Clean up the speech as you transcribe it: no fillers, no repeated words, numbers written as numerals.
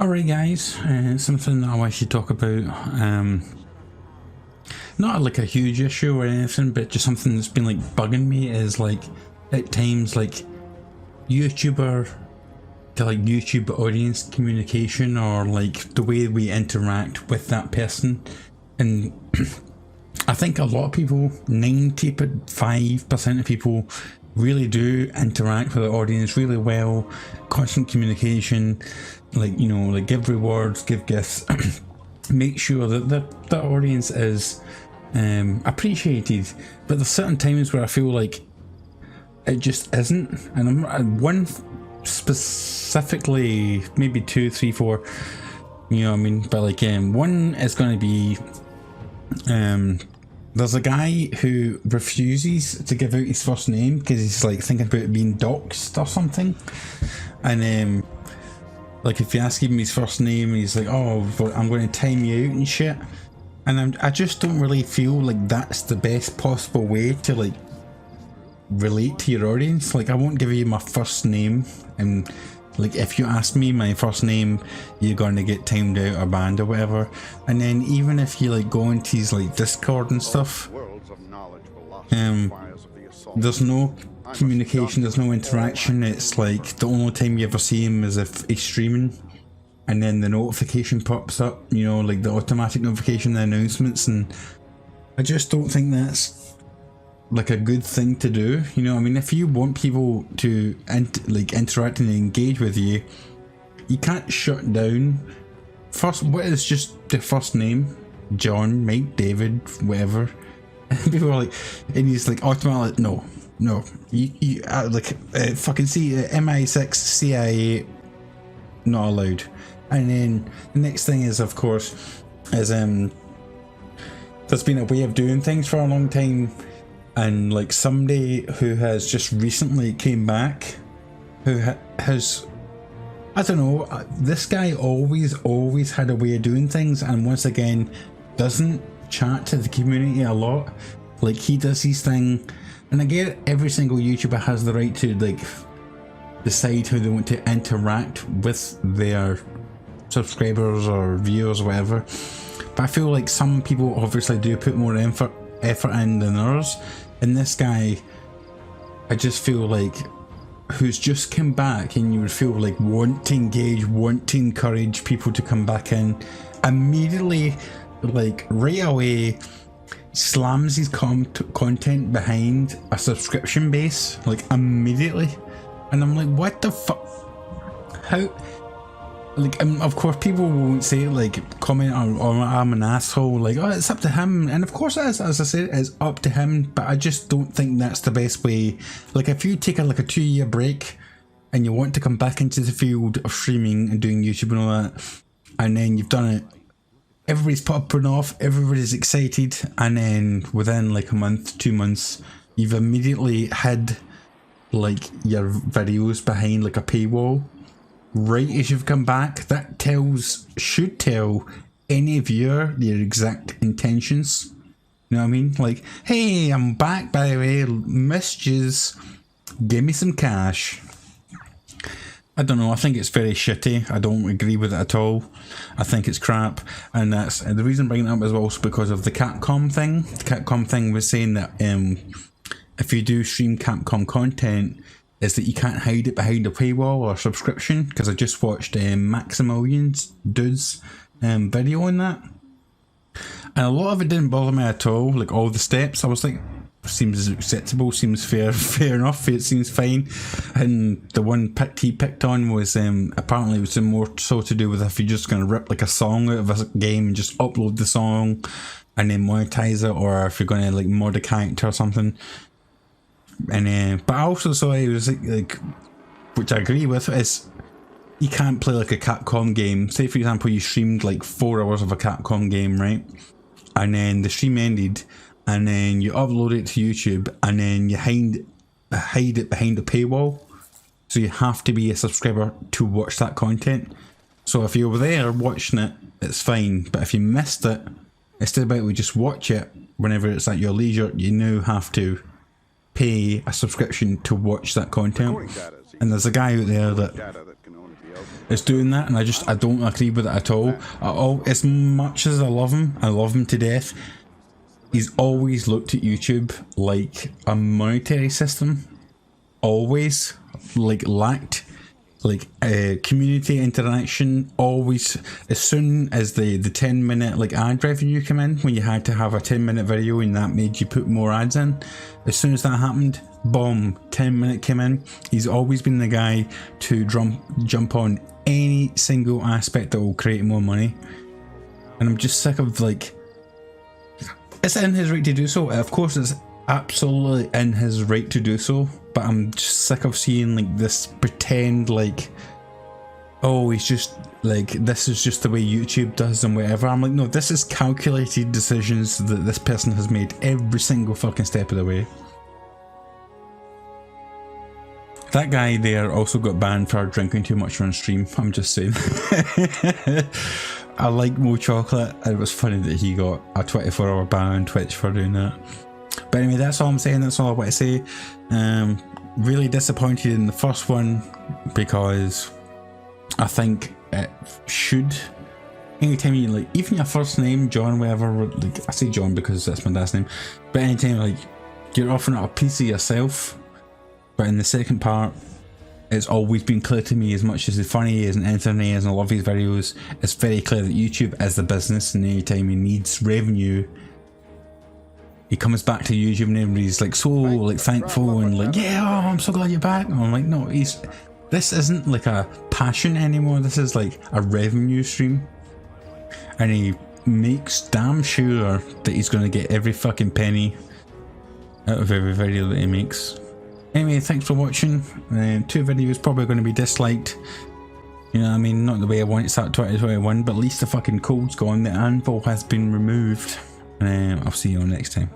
Alright guys, something that I want to talk about, not like a huge issue or anything, but just something that's been like bugging me is like, at times like YouTuber to like YouTube audience communication, or like the way we interact with that person. And I think a lot of people, 95% of people really do interact with the audience really well, constant communication, like, you know, like give rewards, give gifts, make sure that the audience is appreciated. But there's certain times where I feel like it just isn't, and one specifically, maybe 2, 3, 4, you know what I mean, but like one is going to be there's a guy who refuses to give out his first name because he's like thinking about being doxxed or something, and like if you ask him his first name, he's like, oh, but I'm going to time you out and shit. And I just don't really feel like that's the best possible way to like relate to your audience. Like, I won't give you my first name, and like if you ask me my first name, you're going to get timed out or banned or whatever. And then even if you like go into his like Discord and stuff, there's no communication, there's no interaction. It's like the only time you ever see him is if he's streaming, and then the notification pops up, you know, like the automatic notification, the announcements. And I just don't think that's like a good thing to do. You know, I mean, if you want people to interact and engage with you, you can't shut down. First, what is just the first name? John, Mike, David, whatever. And people are like, and he's like automatically, no, you fucking see MI6, CIA, not allowed. And then the next thing is, of course, is there's been a way of doing things for a long time. And like somebody who has just recently came back, who has, I don't know, this guy always had a way of doing things, and once again doesn't chat to the community a lot. Like, he does his thing, and I get every single YouTuber has the right to like decide how they want to interact with their subscribers or viewers or whatever, but I feel like some people obviously do put more effort in than others. And this guy, I just feel like, who's just come back, and you would feel like want to engage, want to encourage people to come back in, immediately, like right away, slams his content behind a subscription base, like immediately. And I'm like, what the fuck? How? Like, of course people won't say like, comment or I'm an asshole, like, oh, it's up to him. And of course it is, as I said, it's up to him, but I just don't think that's the best way. Like, if you take like a 2-year break and you want to come back into the field of streaming and doing YouTube and all that, and then you've done it, everybody's popping off, everybody's excited, and then within like a month, 2 months, you've immediately hid like your videos behind like a paywall. Right as you've come back, that should tell any viewer your exact intentions. You know what I mean? Like, hey, I'm back, by the way, missed yous, give me some cash. I don't know, I think it's very shitty. I don't agree with it at all. I think it's crap, and that's the reason I'm bringing it up is also because of the Capcom thing. The Capcom thing was saying that if you do stream Capcom content, is that you can't hide it behind a paywall or subscription, because I just watched Maximilian's dude's video on that, and a lot of it didn't bother me at all. Like, all the steps, I was like, seems acceptable, seems fair enough, it seems fine. And the one he picked on was apparently it was more so to do with if you're just going to rip like a song out of a game and just upload the song and then monetize it, or if you're going to like mod a character or something. And but I also saw it was like, which I agree with, is you can't play like a Capcom game. Say for example you streamed like 4 hours of a Capcom game, right? And then the stream ended, and then you upload it to YouTube, and then you hide it behind a paywall. So you have to be a subscriber to watch that content. So if you were there watching it, it's fine. But if you missed it, instead of we just watch it whenever it's at your leisure, you now have to pay a subscription to watch that content. And there's a guy out there that is doing that, and I don't agree with it at all. As much as I love him to death, he's always looked at YouTube like a monetary system, always, like lacked like community interaction. Always, as soon as the 10-minute like ad revenue came in, when you had to have a 10-minute video and that made you put more ads in, as soon as that happened, boom, 10-minute came in. He's always been the guy to jump on any single aspect that will create more money, and I'm just sick of, like, it's in his right to do so. Of course it's absolutely in his right to do so, but I'm just sick of seeing like this pretend, like, oh, he's just like, this is just the way YouTube does and whatever. I'm like, no, this is calculated decisions that this person has made every single fucking step of the way. That guy there also got banned for drinking too much on stream, I'm just saying. I like Mo Chocolate, and it was funny that he got a 24-hour ban on Twitch for doing that. But anyway, that's all I'm saying, that's all I want to say. Really disappointed in the first one, because I think it should, anytime you, like, even your first name, John, whatever, like, I say John because that's my dad's name, but anytime, like, you're offering up a piece of yourself. But in the second part, it's always been clear to me, as much as he's funny as and entertaining as, and I love his videos, it's very clear that YouTube is the business, and anytime he needs revenue, he comes back to YouTube and everybody's like so like thankful and like, yeah, oh, I'm so glad you're back. And I'm like, no, this isn't like a passion anymore, this is like a revenue stream, and he makes damn sure that he's going to get every fucking penny out of every video that he makes. Anyway, thanks for watching. 2 videos probably going to be disliked, you know what I mean, not the way I want it to start 2021, but at least the fucking code's gone, the anvil has been removed. I'll see you all next time.